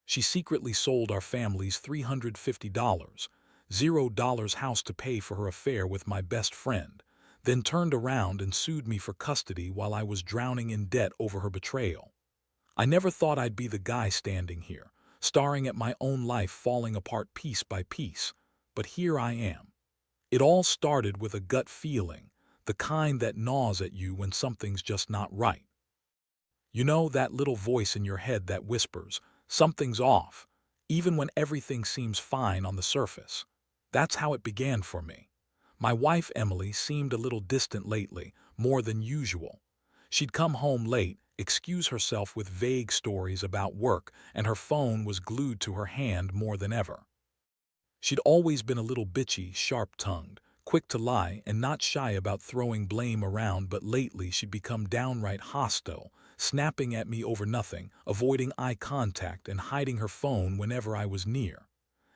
She secretly sold our family's $350, $0 house to pay for her affair with my best friend, then turned around and sued me for custody while I was drowning in debt over her betrayal. I never thought I'd be the guy standing here, staring at my own life falling apart piece by piece, but here I am. It all started with a gut feeling, the kind that gnaws at you when something's just not right. You know, that little voice in your head that whispers, something's off, even when everything seems fine on the surface. That's how it began for me. My wife Emily seemed a little distant lately, more than usual. She'd come home late, excuse herself with vague stories about work, and her phone was glued to her hand more than ever. She'd always been a little bitchy, sharp-tongued, quick to lie, and not shy about throwing blame around, but lately she'd become downright hostile, snapping at me over nothing, avoiding eye contact, and hiding her phone whenever I was near.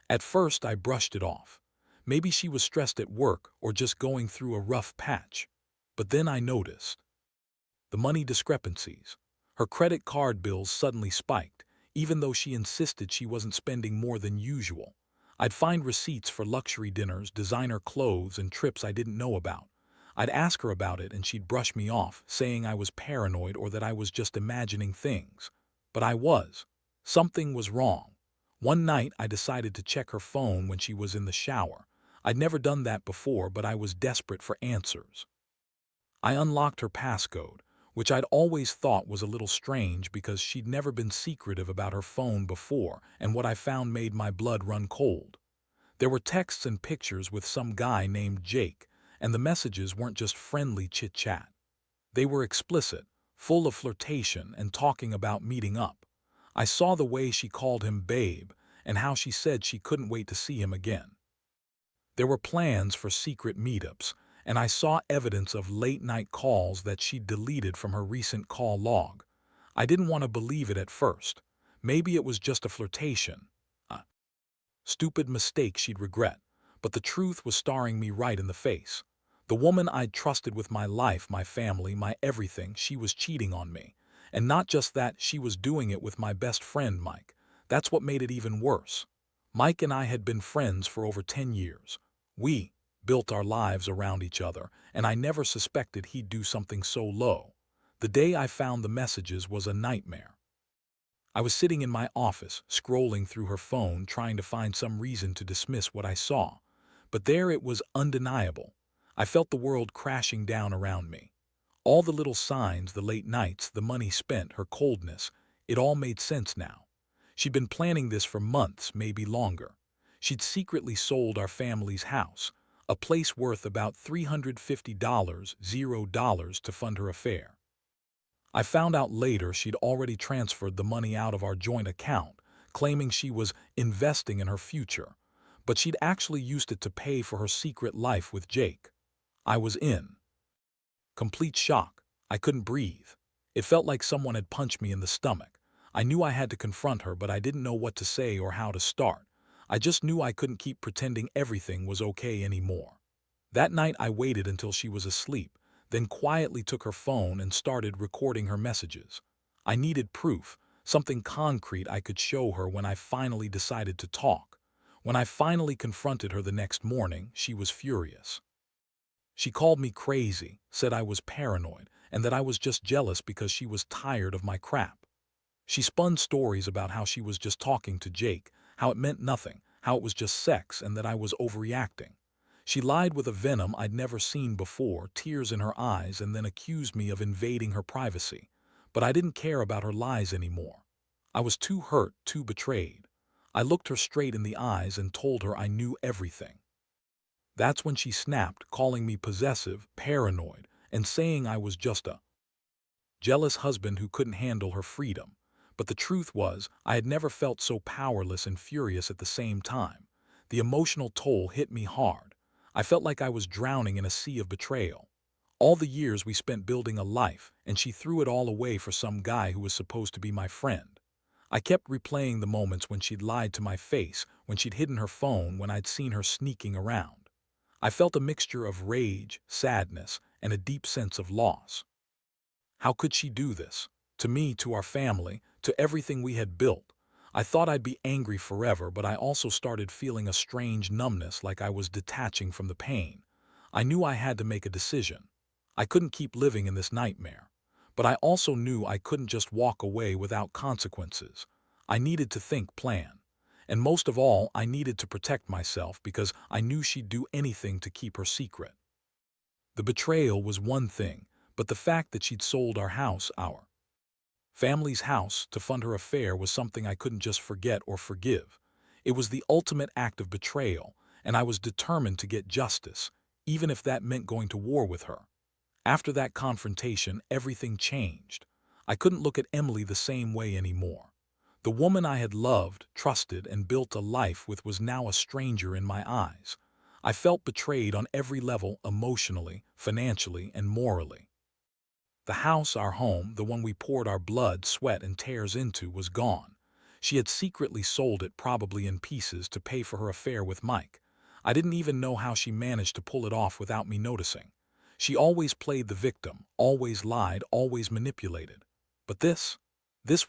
At first, I brushed it off. Maybe she was stressed at work or just going through a rough patch. But then I noticed the money discrepancies. Her credit card bills suddenly spiked, even though she insisted she wasn't spending more than usual. I'd find receipts for luxury dinners, designer clothes, and trips I didn't know about. I'd ask her about it and she'd brush me off, saying I was paranoid or that I was just imagining things. But I was. Something was wrong. One night I decided to check her phone when she was in the shower. I'd never done that before, but I was desperate for answers. I unlocked her passcode, which I'd always thought was a little strange because she'd never been secretive about her phone before, and what I found made my blood run cold. There were texts and pictures with some guy named Jake, and the messages weren't just friendly chit-chat. They were explicit, full of flirtation and talking about meeting up. I saw the way she called him babe and how she said she couldn't wait to see him again. There were plans for secret meetups, and I saw evidence of late-night calls that she'd deleted from her recent call log. I didn't want to believe it at first. Maybe it was just a flirtation, a stupid mistake she'd regret, but the truth was staring me right in the face. The woman I'd trusted with my life, my family, my everything, she was cheating on me. And not just that, she was doing it with my best friend, Mike. That's what made it even worse. Mike and I had been friends for over 10 years. We built our lives around each other, and I never suspected he'd do something so low. The day I found the messages was a nightmare. I was sitting in my office, scrolling through her phone, trying to find some reason to dismiss what I saw. But there it was, undeniable. I felt the world crashing down around me. All the little signs, the late nights, the money spent, her coldness, it all made sense now. She'd been planning this for months, maybe longer. She'd secretly sold our family's house, a place worth about $350, $0 to fund her affair. I found out later she'd already transferred the money out of our joint account, claiming she was investing in her future, but she'd actually used it to pay for her secret life with Jake. I was in complete shock. I couldn't breathe. It felt like someone had punched me in the stomach. I knew I had to confront her, but I didn't know what to say or how to start. I just knew I couldn't keep pretending everything was okay anymore. That night I waited until she was asleep, then quietly took her phone and started recording her messages. I needed proof, something concrete I could show her when I finally decided to talk. When I finally confronted her the next morning, she was furious. She called me crazy, said I was paranoid, and that I was just jealous because she was tired of my crap. She spun stories about how she was just talking to Jake, how it meant nothing, how it was just sex, and that I was overreacting. She lied with a venom I'd never seen before, tears in her eyes, and then accused me of invading her privacy. But I didn't care about her lies anymore. I was too hurt, too betrayed. I looked her straight in the eyes and told her I knew everything. That's when she snapped, calling me possessive, paranoid, and saying I was just a jealous husband who couldn't handle her freedom. But the truth was, I had never felt so powerless and furious at the same time. The emotional toll hit me hard. I felt like I was drowning in a sea of betrayal. All the years we spent building a life, and she threw it all away for some guy who was supposed to be my friend. I kept replaying the moments when she'd lied to my face, when she'd hidden her phone, when I'd seen her sneaking around. I felt a mixture of rage, sadness, and a deep sense of loss. How could she do this? To me, to our family, to everything we had built. I thought I'd be angry forever, but I also started feeling a strange numbness, like I was detaching from the pain. I knew I had to make a decision. I couldn't keep living in this nightmare. But I also knew I couldn't just walk away without consequences. I needed to think, plan. And most of all, I needed to protect myself because I knew she'd do anything to keep her secret. The betrayal was one thing, but the fact that she'd sold our family's house, to fund her affair was something I couldn't just forget or forgive. It was the ultimate act of betrayal, and I was determined to get justice, even if that meant going to war with her. After that confrontation, everything changed. I couldn't look at Emily the same way anymore. The woman I had loved, trusted, and built a life with was now a stranger in my eyes. I felt betrayed on every level, emotionally, financially, and morally. The house, our home, the one we poured our blood, sweat, and tears into, was gone. She had secretly sold it, probably in pieces, to pay for her affair with Mike. I didn't even know how she managed to pull it off without me noticing. She always played the victim, always lied, always manipulated. But this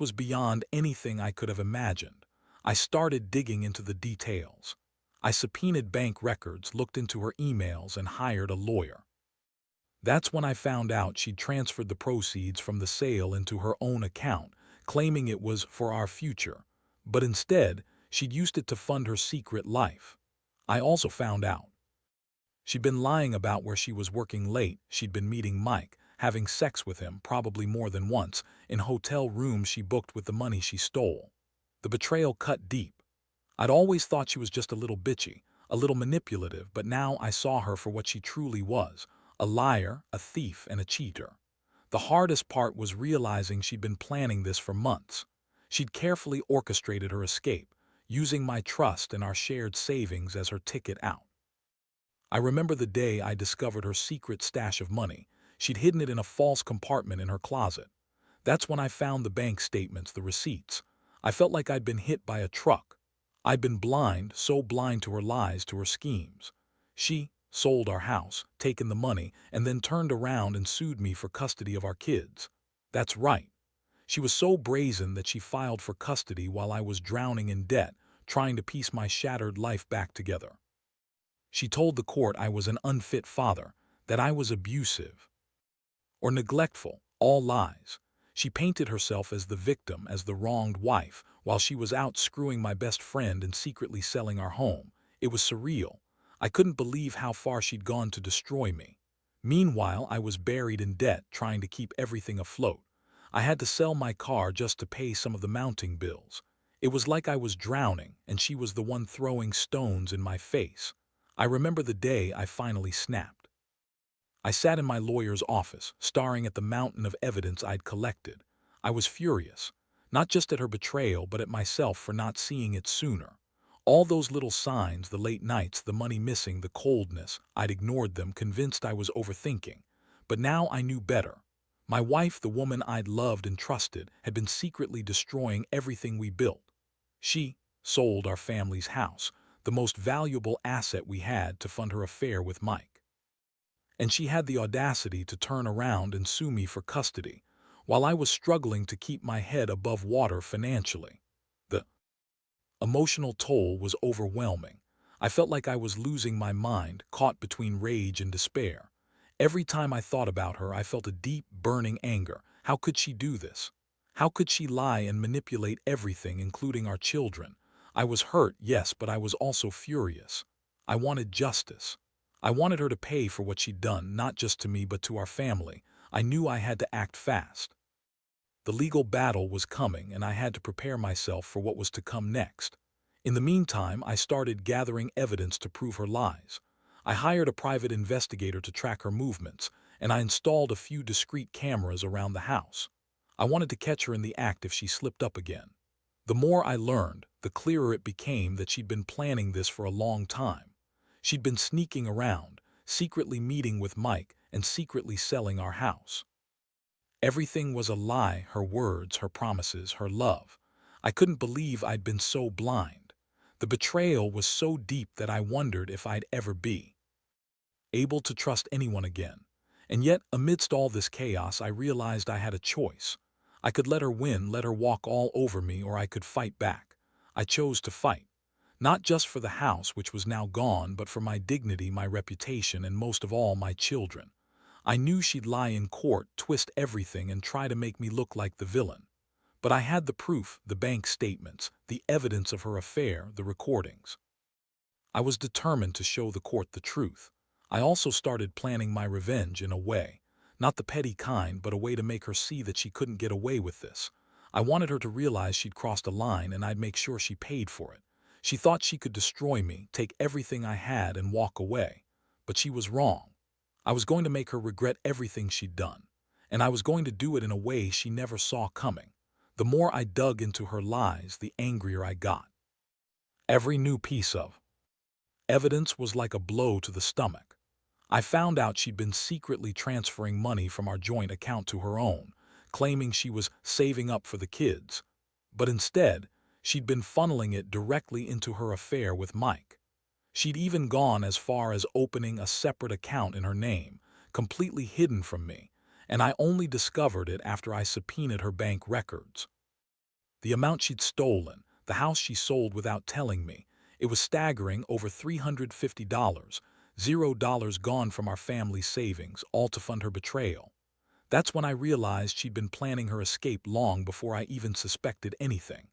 was beyond anything I could have imagined. I started digging into the details. I subpoenaed bank records, looked into her emails, and hired a lawyer. That's when I found out she'd transferred the proceeds from the sale into her own account, claiming it was for our future. But instead, she'd used it to fund her secret life. I also found out she'd been lying about where she was working late. She'd been meeting Mike, having sex with him, probably more than once, in hotel rooms she booked with the money she stole. The betrayal cut deep. I'd always thought she was just a little bitchy, a little manipulative, but now I saw her for what she truly was: a liar, a thief, and a cheater. The hardest part was realizing she'd been planning this for months. She'd carefully orchestrated her escape, using my trust and our shared savings as her ticket out. I remember the day I discovered her secret stash of money. She'd hidden it in a false compartment in her closet. That's when I found the bank statements, the receipts. I felt like I'd been hit by a truck. I'd been blind, so blind to her lies, to her schemes. She sold our house, taken the money, and then turned around and sued me for custody of our kids. That's right. She was so brazen that she filed for custody while I was drowning in debt, trying to piece my shattered life back together. She told the court I was an unfit father, that I was abusive or neglectful, all lies. She painted herself as the victim, as the wronged wife, while she was out screwing my best friend and secretly selling our home. It was surreal. I couldn't believe how far she'd gone to destroy me. Meanwhile, I was buried in debt, trying to keep everything afloat. I had to sell my car just to pay some of the mounting bills. It was like I was drowning, and she was the one throwing stones in my face. I remember the day I finally snapped. I sat in my lawyer's office, staring at the mountain of evidence I'd collected. I was furious, not just at her betrayal, but at myself for not seeing it sooner. All those little signs, the late nights, the money missing, the coldness, I'd ignored them, convinced I was overthinking. But now I knew better. My wife, the woman I'd loved and trusted, had been secretly destroying everything we built. She sold our family's house, the most valuable asset we had, to fund her affair with Mike. And she had the audacity to turn around and sue me for custody, while I was struggling to keep my head above water financially. The emotional toll was overwhelming. I felt like I was losing my mind, caught between rage and despair. Every time I thought about her, I felt a deep, burning anger. How could she do this? How could she lie and manipulate everything, including our children? I was hurt, yes, but I was also furious. I wanted justice. I wanted her to pay for what she'd done, not just to me but to our family. I knew I had to act fast. The legal battle was coming, and I had to prepare myself for what was to come next. In the meantime, I started gathering evidence to prove her lies. I hired a private investigator to track her movements, and I installed a few discreet cameras around the house. I wanted to catch her in the act if she slipped up again. The more I learned, the clearer it became that she'd been planning this for a long time. She'd been sneaking around, secretly meeting with Mike, and secretly selling our house. Everything was a lie: her words, her promises, her love. I couldn't believe I'd been so blind. The betrayal was so deep that I wondered if I'd ever be able to trust anyone again. And yet, amidst all this chaos, I realized I had a choice. I could let her win, let her walk all over me, or I could fight back. I chose to fight. Not just for the house, which was now gone, but for my dignity, my reputation, and most of all, my children. I knew she'd lie in court, twist everything, and try to make me look like the villain. But I had the proof, the bank statements, the evidence of her affair, the recordings. I was determined to show the court the truth. I also started planning my revenge in a way. Not the petty kind, but a way to make her see that she couldn't get away with this. I wanted her to realize she'd crossed a line, and I'd make sure she paid for it. She thought she could destroy me, take everything I had, and walk away. But she was wrong. I was going to make her regret everything she'd done. And I was going to do it in a way she never saw coming. The more I dug into her lies, the angrier I got. Every new piece of evidence was like a blow to the stomach. I found out she'd been secretly transferring money from our joint account to her own, claiming she was saving up for the kids. But instead, she'd been funneling it directly into her affair with Mike. She'd even gone as far as opening a separate account in her name, completely hidden from me, and I only discovered it after I subpoenaed her bank records. The amount she'd stolen, the house she sold without telling me, it was staggering, over $350, $0 gone from our family savings, all to fund her betrayal. That's when I realized she'd been planning her escape long before I even suspected anything.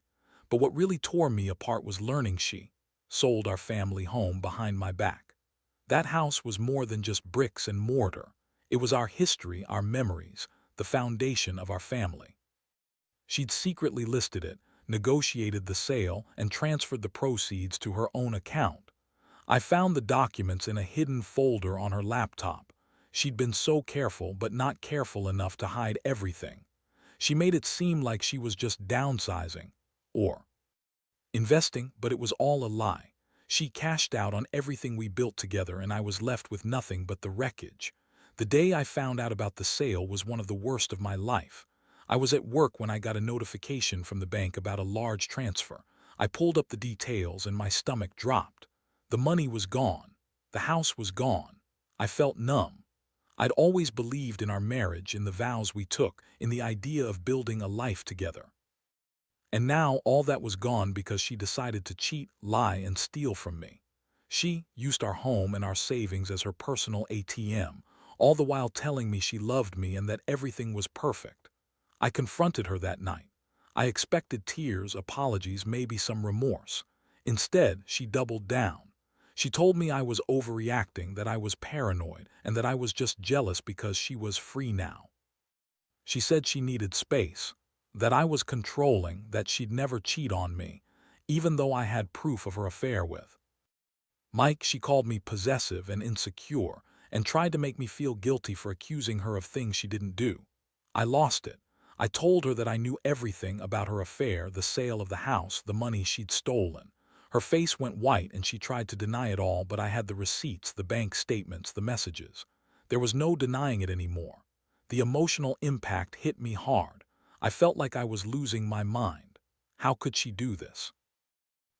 But what really tore me apart was learning she sold our family home behind my back. That house was more than just bricks and mortar. It was our history, our memories, the foundation of our family. She'd secretly listed it, negotiated the sale, and transferred the proceeds to her own account. I found the documents in a hidden folder on her laptop. She'd been so careful, but not careful enough to hide everything. She made it seem like she was just downsizing or investing, but it was all a lie. She cashed out on everything we built together, and I was left with nothing but the wreckage. The day I found out about the sale was one of the worst of my life. I was at work when I got a notification from the bank about a large transfer. I pulled up the details and my stomach dropped. The money was gone. The house was gone. I felt numb. I'd always believed in our marriage, in the vows we took, in the idea of building a life together. And now all that was gone because she decided to cheat, lie, and steal from me. She used our home and our savings as her personal ATM, all the while telling me she loved me and that everything was perfect. I confronted her that night. I expected tears, apologies, maybe some remorse. Instead, she doubled down. She told me I was overreacting, that I was paranoid, and that I was just jealous because she was free now. She said she needed space, that I was controlling, that she'd never cheat on me, even though I had proof of her affair with Mike. She called me possessive and insecure, and tried to make me feel guilty for accusing her of things she didn't do. I lost it. I told her that I knew everything about her affair, the sale of the house, the money she'd stolen. Her face went white and she tried to deny it all, but I had the receipts, the bank statements, the messages. There was no denying it anymore. The emotional impact hit me hard. I felt like I was losing my mind. How could she do this?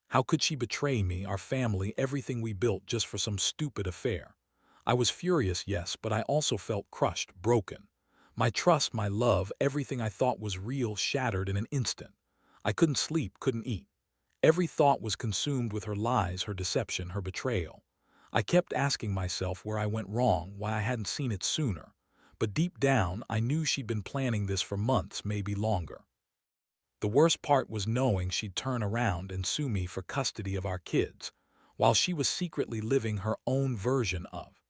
How could she betray me, our family, everything we built, just for some stupid affair? I was furious, yes, but I also felt crushed, broken. My trust, my love, everything I thought was real shattered in an instant. I couldn't sleep, couldn't eat. Every thought was consumed with her lies, her deception, her betrayal. I kept asking myself where I went wrong, why I hadn't seen it sooner. But deep down, I knew she'd been planning this for months, maybe longer. The worst part was knowing she'd turn around and sue me for custody of our kids, while she was secretly living her own version of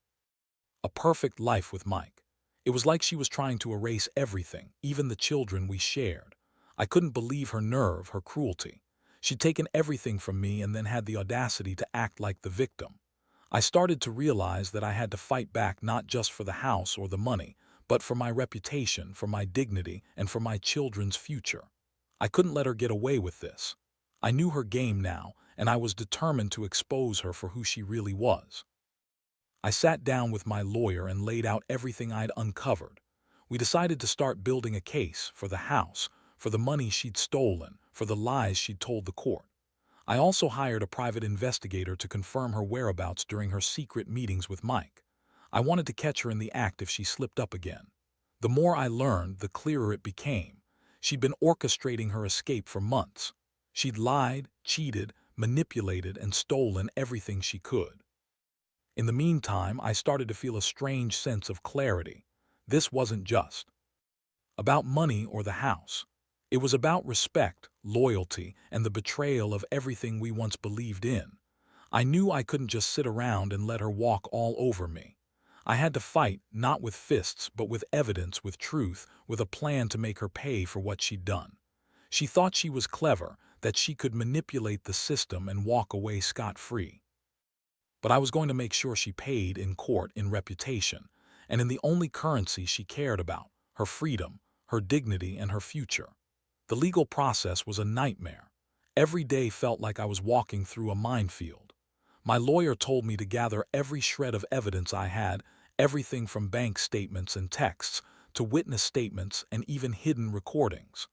a perfect life with Mike. It was like she was trying to erase everything, even the children we shared. I couldn't believe her nerve, her cruelty. She'd taken everything from me and then had the audacity to act like the victim. I started to realize that I had to fight back, not just for the house or the money, but for my reputation, for my dignity, and for my children's future. I couldn't let her get away with this. I knew her game now, and I was determined to expose her for who she really was. I sat down with my lawyer and laid out everything I'd uncovered. We decided to start building a case for the house, for the money she'd stolen, for the lies she'd told the court. I also hired a private investigator to confirm her whereabouts during her secret meetings with Mike. I wanted to catch her in the act if she slipped up again. The more I learned, the clearer it became. She'd been orchestrating her escape for months. She'd lied, cheated, manipulated, and stolen everything she could. In the meantime, I started to feel a strange sense of clarity. This wasn't just about money or the house. It was about respect, loyalty, and the betrayal of everything we once believed in. I knew I couldn't just sit around and let her walk all over me. I had to fight, not with fists, but with evidence, with truth, with a plan to make her pay for what she'd done. She thought she was clever, that she could manipulate the system and walk away scot-free. But I was going to make sure she paid in court, in reputation, and in the only currency she cared about, her freedom, her dignity, and her future. The legal process was a nightmare. Every day felt like I was walking through a minefield. My lawyer told me to gather every shred of evidence I had, everything from bank statements and texts to witness statements and even hidden recordings.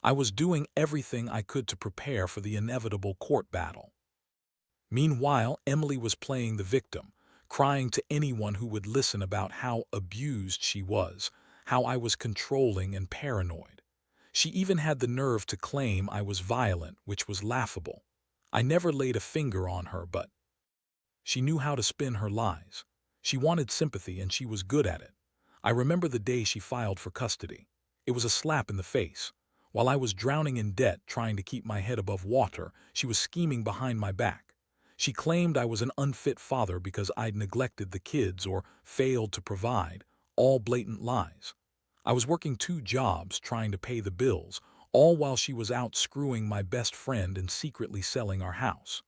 I was doing everything I could to prepare for the inevitable court battle. Meanwhile, Emily was playing the victim, crying to anyone who would listen about how abused she was, how I was controlling and paranoid. She even had the nerve to claim I was violent, which was laughable. I never laid a finger on her, but she knew how to spin her lies. She wanted sympathy, and she was good at it. I remember the day she filed for custody. It was a slap in the face. While I was drowning in debt trying to keep my head above water, she was scheming behind my back. She claimed I was an unfit father because I'd neglected the kids or failed to provide, all blatant lies. I was working 2 jobs trying to pay the bills, all while she was out screwing my best friend and secretly selling our house.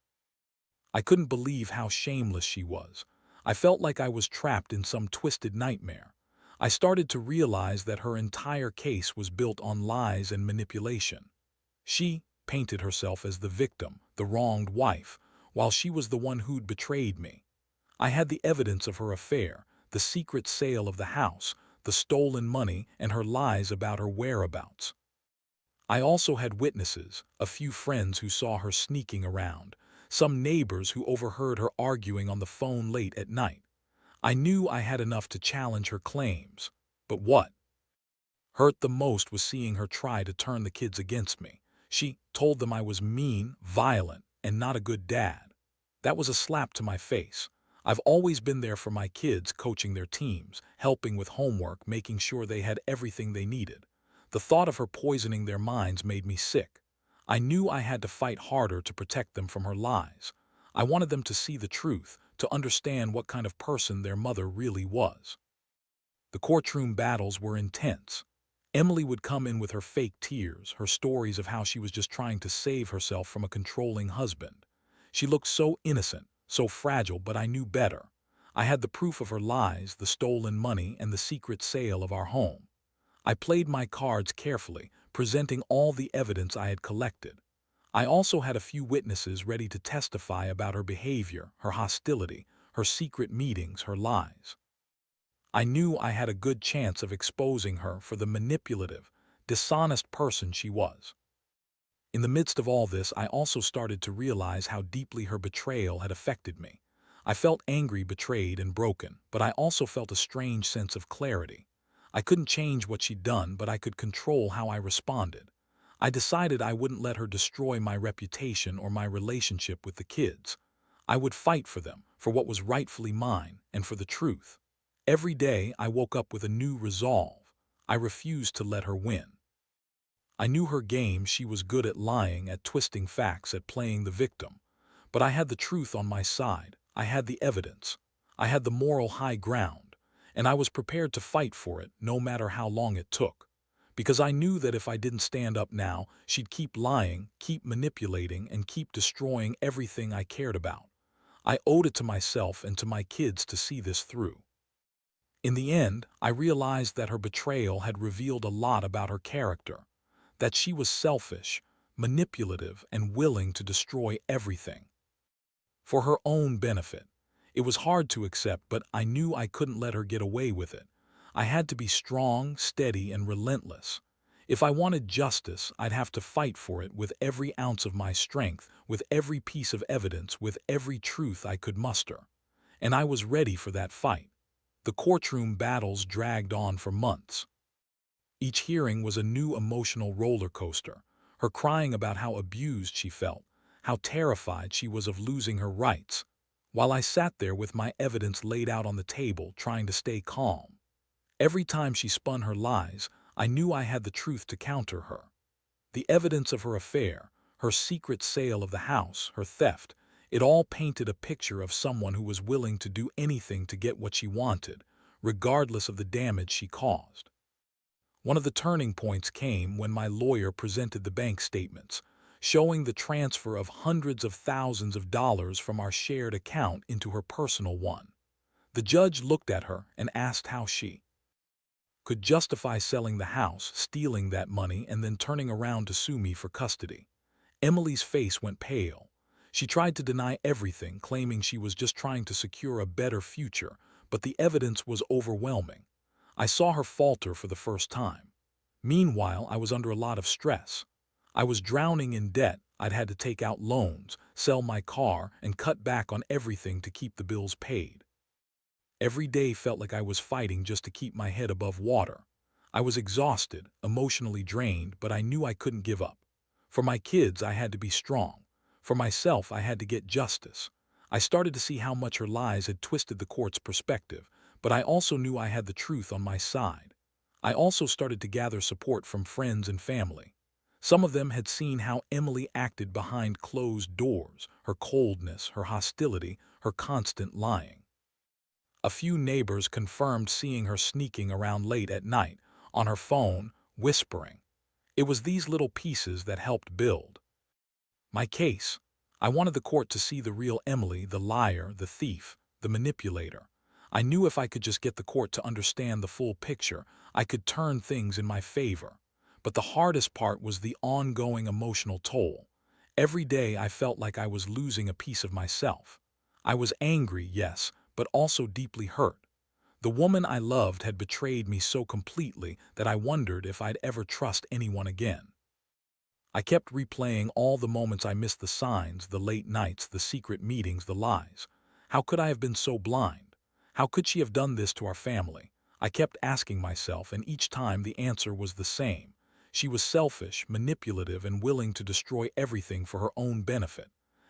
I couldn't believe how shameless she was. I felt like I was trapped in some twisted nightmare. I started to realize that her entire case was built on lies and manipulation. She painted herself as the victim, the wronged wife, while she was the one who'd betrayed me. I had the evidence of her affair, the secret sale of the house, the stolen money, and her lies about her whereabouts. I also had witnesses, a few friends who saw her sneaking around, some neighbors who overheard her arguing on the phone late at night. I knew I had enough to challenge her claims. But what hurt the most was seeing her try to turn the kids against me. She told them I was mean, violent, and not a good dad. That was a slap to my face. I've always been there for my kids, coaching their teams, helping with homework, making sure they had everything they needed. The thought of her poisoning their minds made me sick. I knew I had to fight harder to protect them from her lies. I wanted them to see the truth, to understand what kind of person their mother really was. The courtroom battles were intense. Emily would come in with her fake tears, her stories of how she was just trying to save herself from a controlling husband. She looked so innocent, so fragile, but I knew better. I had the proof of her lies, the stolen money, and the secret sale of our home. I played my cards carefully, presenting all the evidence I had collected. I also had a few witnesses ready to testify about her behavior, her hostility, her secret meetings, her lies. I knew I had a good chance of exposing her for the manipulative, dishonest person she was. In the midst of all this, I also started to realize how deeply her betrayal had affected me. I felt angry, betrayed, and broken, but I also felt a strange sense of clarity. I couldn't change what she'd done, but I could control how I responded. I decided I wouldn't let her destroy my reputation or my relationship with the kids. I would fight for them, for what was rightfully mine, and for the truth. Every day I woke up with a new resolve. I refused to let her win. I knew her game. She was good at lying, at twisting facts, at playing the victim. But I had the truth on my side. I had the evidence. I had the moral high ground. And I was prepared to fight for it, no matter how long it took. Because I knew that if I didn't stand up now, she'd keep lying, keep manipulating, and keep destroying everything I cared about. I owed it to myself and to my kids to see this through. In the end, I realized that her betrayal had revealed a lot about her character, that she was selfish, manipulative, and willing to destroy everything for her own benefit. It was hard to accept, but I knew I couldn't let her get away with it. I had to be strong, steady, and relentless. If I wanted justice, I'd have to fight for it with every ounce of my strength, with every piece of evidence, with every truth I could muster. And I was ready for that fight. The courtroom battles dragged on for months. Each hearing was a new emotional roller coaster. her crying about how abused she felt, how terrified she was of losing her rights, while I sat there with my evidence laid out on the table trying to stay calm. Every time she spun her lies, I knew I had the truth to counter her. The evidence of her affair, her secret sale of the house, her theft, it all painted a picture of someone who was willing to do anything to get what she wanted, regardless of the damage she caused. One of the turning points came when my lawyer presented the bank statements, showing the transfer of hundreds of thousands of dollars from our shared account into her personal one. The judge looked at her and asked how she could justify selling the house, stealing that money, and then turning around to sue me for custody. Emily's face went pale. She tried to deny everything, claiming she was just trying to secure a better future, but the evidence was overwhelming. I saw her falter for the first time. Meanwhile, I was under a lot of stress. I was drowning in debt. I'd had to take out loans, sell my car, and cut back on everything to keep the bills paid. Every day felt like I was fighting just to keep my head above water. I was exhausted, emotionally drained, but I knew I couldn't give up. For my kids, I had to be strong. For myself, I had to get justice. I started to see how much her lies had twisted the court's perspective, but I also knew I had the truth on my side. I also started to gather support from friends and family. Some of them had seen how Emily acted behind closed doors, her coldness, her hostility, her constant lying. A few neighbors confirmed seeing her sneaking around late at night, on her phone, whispering. It was these little pieces that helped build my case. I wanted the court to see the real Emily, the liar, the thief, the manipulator. I knew if I could just get the court to understand the full picture, I could turn things in my favor. But the hardest part was the ongoing emotional toll. Every day I felt like I was losing a piece of myself. I was angry, yes, but also deeply hurt. The woman I loved had betrayed me so completely that I wondered if I'd ever trust anyone again. I kept replaying all the moments I missed, the signs, the late nights, the secret meetings, the lies. How could I have been so blind? How could she have done this to our family? I kept asking myself, and each time the answer was the same. She was selfish, manipulative, and willing to destroy everything for her own benefit.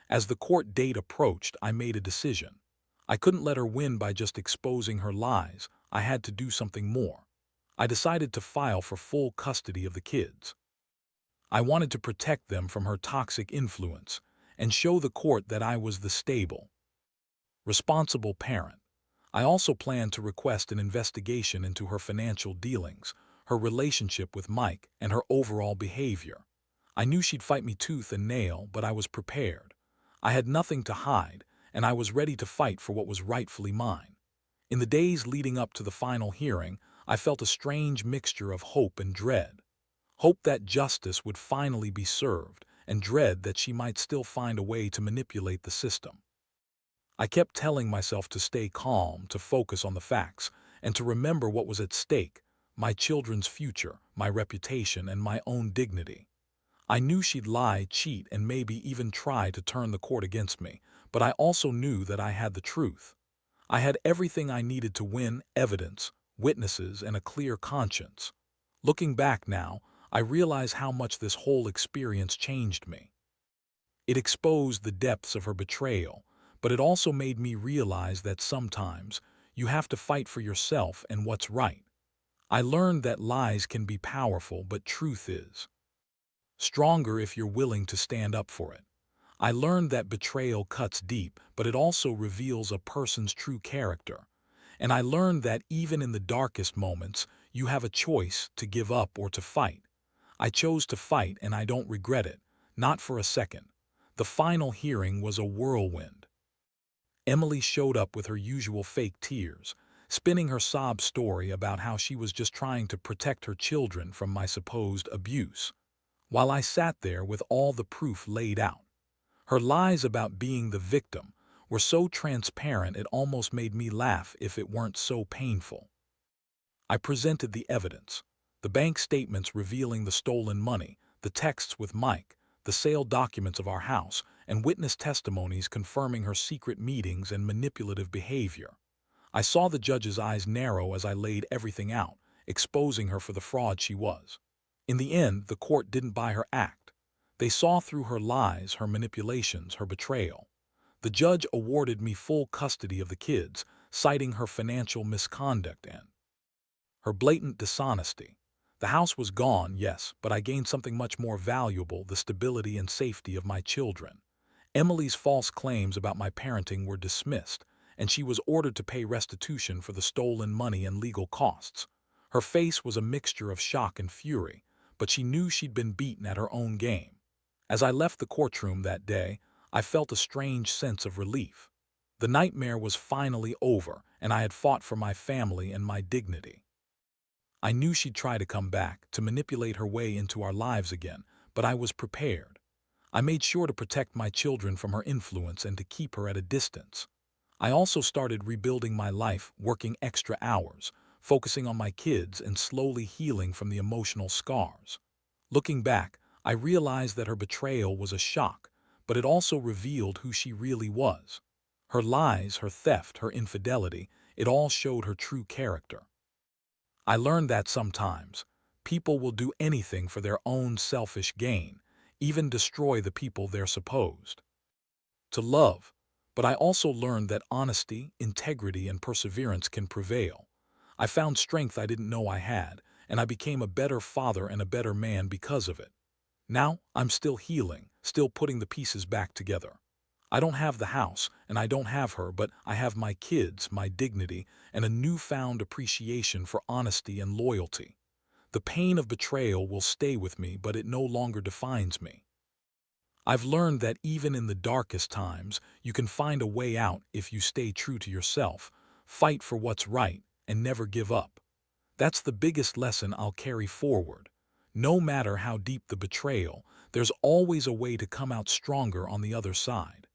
As the court date approached, I made a decision. I couldn't let her win by just exposing her lies. I had to do something more. I decided to file for full custody of the kids. I wanted to protect them from her toxic influence and show the court that I was the stable, responsible parent. I also planned to request an investigation into her financial dealings, her relationship with Mike, and her overall behavior. I knew she'd fight me tooth and nail, but I was prepared. I had nothing to hide, and I was ready to fight for what was rightfully mine. In the days leading up to the final hearing, I felt a strange mixture of hope and dread. Hope that justice would finally be served, and dread that she might still find a way to manipulate the system. I kept telling myself to stay calm, to focus on the facts, and to remember what was at stake: my children's future, my reputation, and my own dignity. I knew she'd lie, cheat, and maybe even try to turn the court against me, but I also knew that I had the truth. I had everything I needed to win: evidence, witnesses, and a clear conscience. Looking back now, I realize how much this whole experience changed me. It exposed the depths of her betrayal, but it also made me realize that sometimes you have to fight for yourself and what's right. I learned that lies can be powerful, but truth is stronger if you're willing to stand up for it. I learned that betrayal cuts deep, but it also reveals a person's true character. And I learned that even in the darkest moments, you have a choice to give up or to fight. I chose to fight, and I don't regret it, not for a second. The final hearing was a whirlwind. Emily showed up with her usual fake tears, spinning her sob story about how she was just trying to protect her children from my supposed abuse, while I sat there with all the proof laid out. Her lies about being the victim were so transparent it almost made me laugh if it weren't so painful. I presented the evidence: the bank statements revealing the stolen money, the texts with Mike, the sale documents of our house, and witness testimonies confirming her secret meetings and manipulative behavior. I saw the judge's eyes narrow as I laid everything out, exposing her for the fraud she was. In the end, the court didn't buy her act. They saw through her lies, her manipulations, her betrayal. The judge awarded me full custody of the kids, citing her financial misconduct and her blatant dishonesty. The house was gone, yes, but I gained something much more valuable: the stability and safety of my children. Emily's false claims about my parenting were dismissed, and she was ordered to pay restitution for the stolen money and legal costs. Her face was a mixture of shock and fury, but she knew she'd been beaten at her own game. As I left the courtroom that day, I felt a strange sense of relief. The nightmare was finally over, and I had fought for my family and my dignity. I knew she'd try to come back, to manipulate her way into our lives again, but I was prepared. I made sure to protect my children from her influence and to keep her at a distance. I also started rebuilding my life, working extra hours, focusing on my kids, and slowly healing from the emotional scars. Looking back, I realized that her betrayal was a shock, but it also revealed who she really was. Her lies, her theft, her infidelity, it all showed her true character. I learned that sometimes people will do anything for their own selfish gain, even destroy the people they're supposed to love. But I also learned that honesty, integrity, and perseverance can prevail. I found strength I didn't know I had, and I became a better father and a better man because of it. Now, I'm still healing, still putting the pieces back together. I don't have the house, and I don't have her, but I have my kids, my dignity, and a newfound appreciation for honesty and loyalty. The pain of betrayal will stay with me, but it no longer defines me. I've learned that even in the darkest times, you can find a way out if you stay true to yourself, fight for what's right, and never give up. That's the biggest lesson I'll carry forward. No matter how deep the betrayal, there's always a way to come out stronger on the other side.